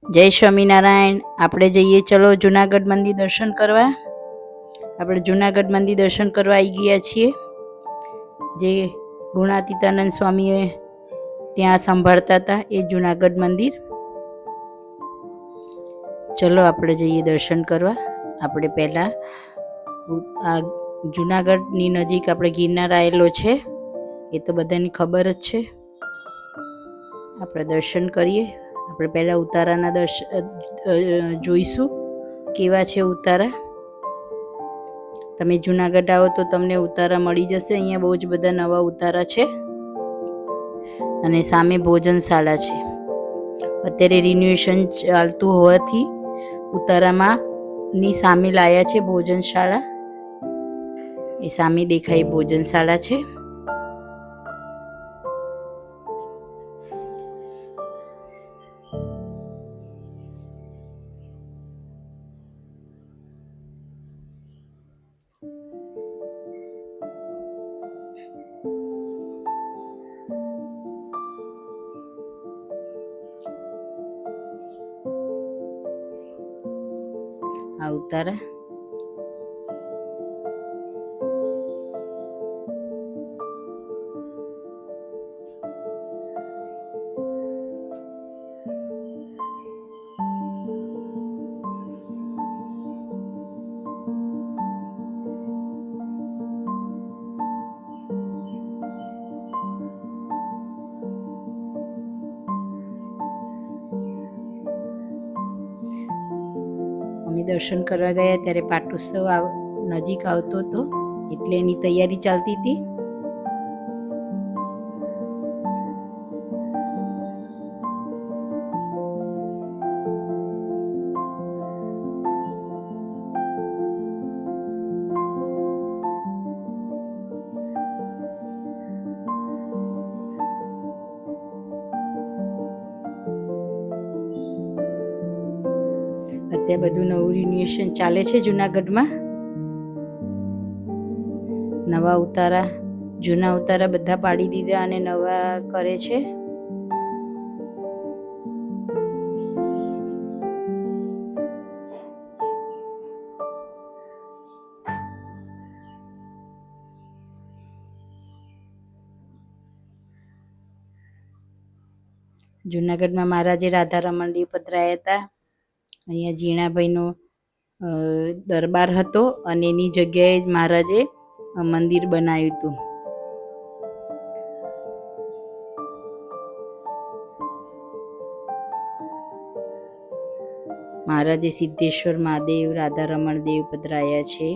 જય સ્વામિનારાયણ. આપણે જઈએ ચલો જુનાગઢ મંદિર દર્શન કરવા. આપણે જુનાગઢ મંદિર દર્શન કરવા આવી ગયા છીએ, જે ગુણાતીતાનંદ સ્વામીએ ત્યાં સંભાળતા હતા, એ જુનાગઢ મંદિર. ચલો આપણે જઈએ દર્શન કરવા. આપણે પહેલાં આ જુનાગઢની નજીક આપણે ગિરનાર આવેલો છે, એ તો બધાની ખબર જ છે. આપણે દર્શન કરીએ. આપણે પહેલાં ઉતારાના જોઈશું કેવા છે ઉતારા. તમે જુનાગઢ આવો તો તમને ઉતારા મળી જશે. અહીંયા બહુ જ બધા નવા ઉતારા છે અને સામે ભોજનશાળા છે. અત્યારે રિન્યુએશન ચાલતું હોવાથી ઉતારામાં ની સામે લાયા છે ભોજનશાળા. એ સામે દેખાય ભોજનશાળા છે. આ ઉતારા અમે દર્શન કરવા ગયા ત્યારે પાટોત્સવ નજીક આવતો હતો, એટલે એની તૈયારી ચાલતી હતી. અત્યારે બધું નવું રિન્યુએશન ચાલે છે જુનાગઢમાં. નવા ઉતારા, જૂના ઉતારા બધા પાડી દીધા અને નવા કરે છે. જુનાગઢમાં મહારાજે રાધારમણ દેવ પધરાયા હતા. અહીંયા ઝીણાભાઈનો દરબાર હતો અને એની જગ્યાએ જ મહારાજે મંદિર બનાવ્યું હતું. મહારાજે સિદ્ધેશ્વર મહાદેવ, રાધારમણ દેવ પધરાયા છે.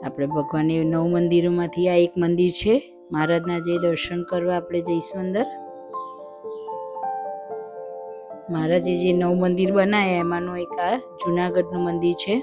આપણે ભગવાનને 9 મંદિરોમાંથી આ એક મંદિર છે. મહારાજના જે દર્શન કરવા આપણે જઈશું અંદર. મહારાજે જે 9 મંદિર બનાવ્યા એમાંનું એક આ જુનાગઢનું મંદિર છે.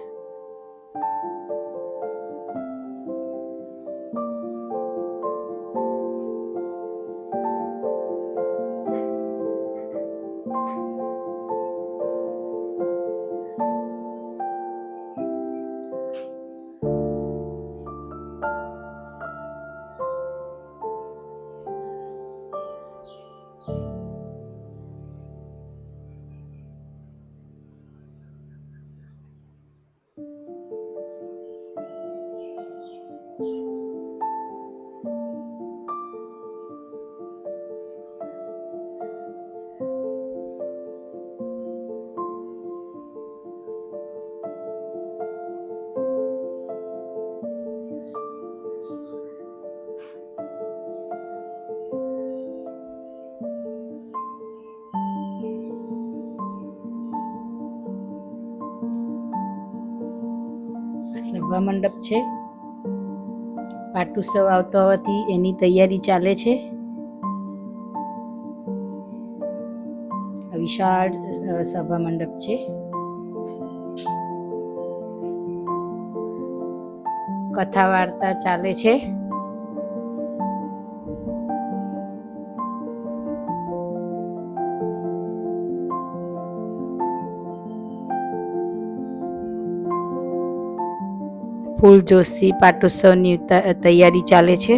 સભા મંડપ છે. પાટોત્સવ આવતો હોવાથી એની તૈયારી ચાલે છે. વિશાળ સભા મંડપ છે. કથા વાર્તા ચાલે છે. ફૂલ જોશથી પાટોત્સવની તૈયારી ચાલે છે.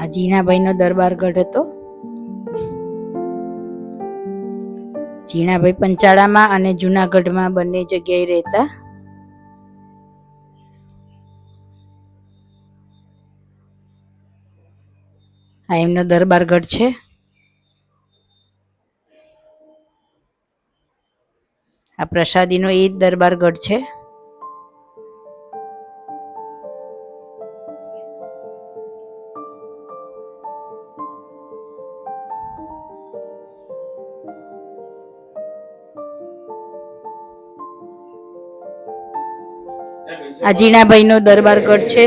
આ જીણાભાઈનો દરબારગઢ હતો. જીણાભાઈ પંચાળામાં અને જુનાગઢમાં બંને જગ્યાએ રહેતા. આ એમનો દરબારગઢ છે. આ પ્રસાદીનો એ જ દરબારગઢ છે. આ જીણાભાઈનો દરબારગઢ છે.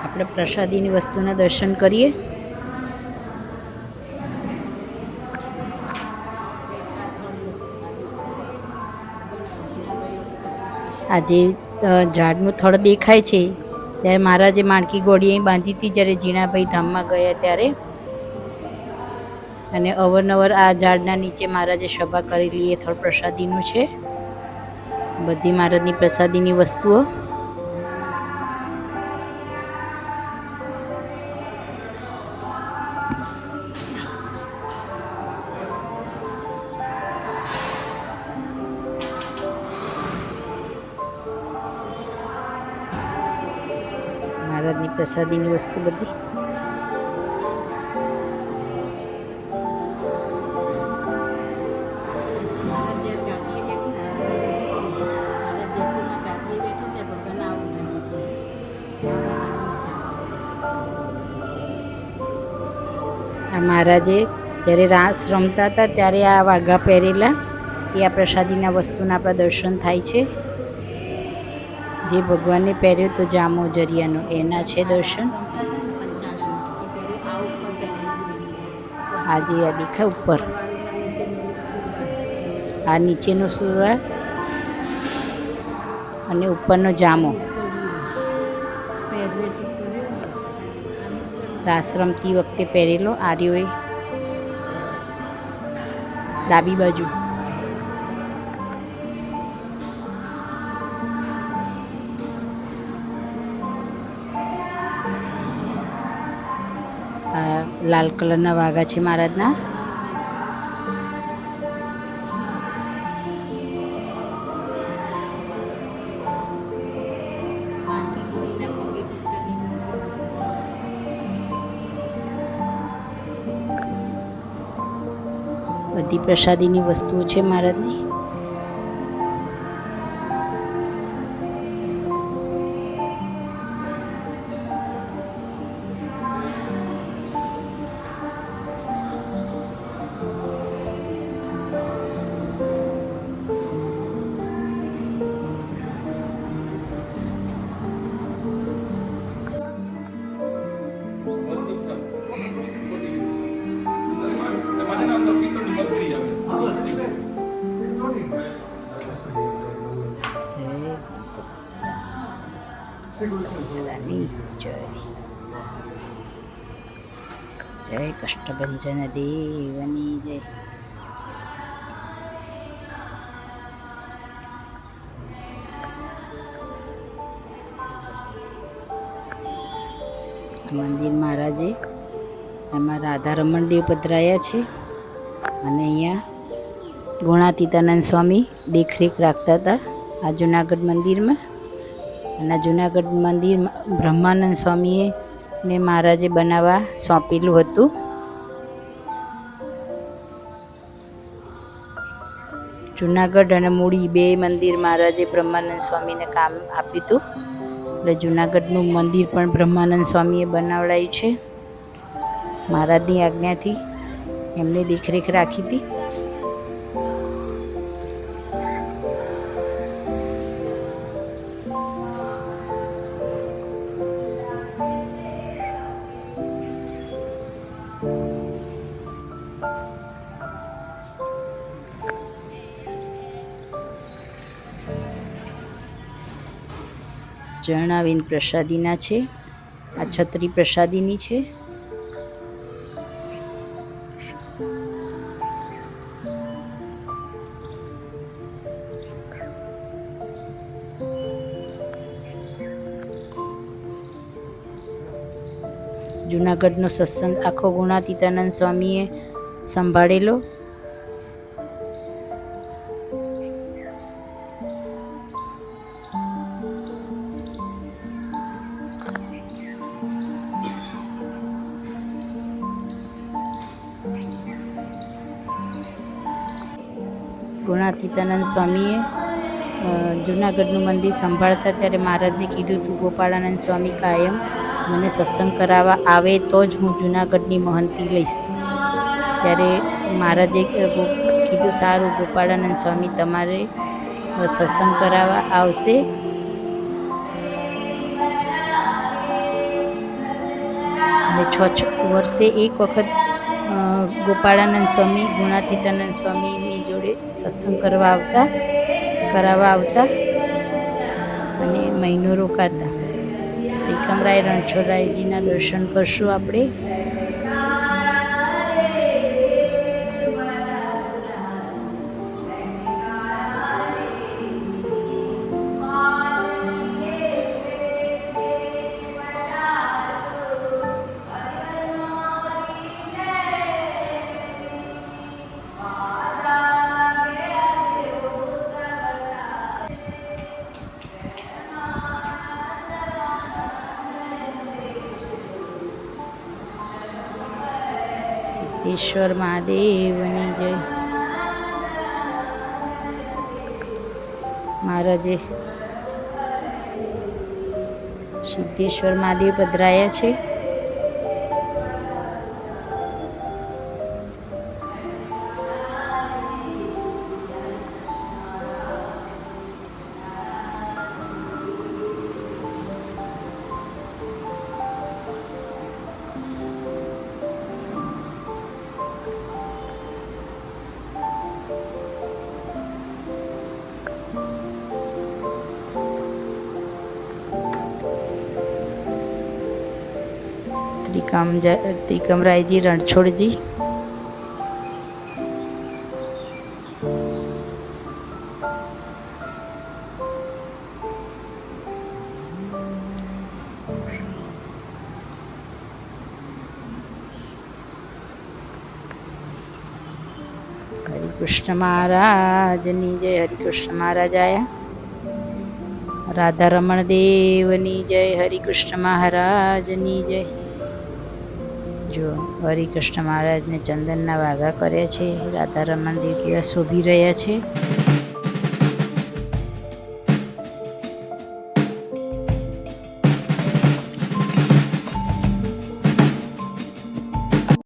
આપણે પ્રસાદીની વસ્તુના દર્શન કરીએ. આ જે ઝાડનું થડ દેખાય છે ત્યારે મહારાજે માણકી ગોળી અહીં બાંધી હતી જ્યારે જીણાભાઈ ધામમાં ગયા ત્યારે. અને અવારનવાર આ ઝાડના નીચે મહારાજે સભા કરેલી એ થડ પ્રસાદીનું છે. બધી મહારાજની પ્રસાદીની વસ્તુઓ. મહારાજની પ્રસાદીની વસ્તુ બધી. મહારાજે જ્યારે રાસ રમતા હતા ત્યારે આ વાઘા પહેરેલા એ આ પ્રસાદીના વસ્તુના આપણા દર્શન થાય છે. જે ભગવાનને પહેર્યો તો જામો જરિયાનો એના છે દર્શન. આ જે આ દેખાય ઉપર આ નીચેનો સુરવાળ અને ઉપરનો જામો. રાસ રમતી વખતે પહેરેલો આર્યોએ ડાબી બાજુ. આ લાલ કલરના વાઘા છે મહારાજના. બધી પ્રસાદીની વસ્તુઓ છે મહારાજની. જય કષ્ટભંજન દેવની જય. મંદિર મહારાજે એમાં રાધારમણ દેવ પધરાયા છે અને અહીંયા ગુણાતીતાનંદ સ્વામી દેખરેખ રાખતા હતા આ જુનાગઢ મંદિરમાં. અને જુનાગઢ મંદિર બ્રહ્માનંદ સ્વામીએ ને મહારાજે બનાવવા સોંપેલું હતું. જુનાગઢ અને મૂળી બે મંદિર મહારાજે બ્રહ્માનંદ સ્વામીને કામ આપ્યું હતું. એટલે જુનાગઢનું મંદિર પણ બ્રહ્માનંદ સ્વામીએ બનાવડાયું છે. મહારાજની આજ્ઞાથી એમને દેખરેખ રાખી હતી. જણાવીને પ્રસાદીના છે. આ છત્રી પ્રસાદીની છે. જુનાગઢનો સત્સંગ આખો ગુણાતીતાનંદ સ્વામીએ સંભાળેલો. ગુણાતીતાનંદ સ્વામીએ જુનાગઢનું મંદિર સંભાળતા ત્યારે મહારાજને કીધું હતું ગોપાળાનંદ સ્વામી કાયમ મને સત્સંગ કરાવવા આવે તો જ હું જુનાગઢની મહંતી લઈશ. ત્યારે મહારાજે કીધું સારું ગોપાળાનંદ સ્વામી તમારે સત્સંગ કરાવવા આવશે. અને 6 વર્ષે એક વખત ગોપાળાનંદ સ્વામી ગુણાતીતાનંદ સ્વામીની જોડે સત્સંગ કરાવવા આવતા અને મહિનો રોકાતા. ત્રિકમરાય રણછોડરાયજીના દર્શન કરશું આપણે. સિદ્ધેશ્વર મહાદેવની જય. મહારાજે સિદ્ધેશ્વર મહાદેવ પધરાયા છે. ત્રિકમરાયજી રણછોડજી. હરિકૃષ્ણ મહારાજની જય. હરિકૃષ્ણ મહારાજ આયા. રાધારમણ દેવની જય. હરિકૃષ્ણ મહારાજની જય. જો હરિકૃષ્ણ મહારાજને ચંદનના વાઘા કર્યા છે. રાધા રમણ દેવ કેવા શોભી રહ્યા છે.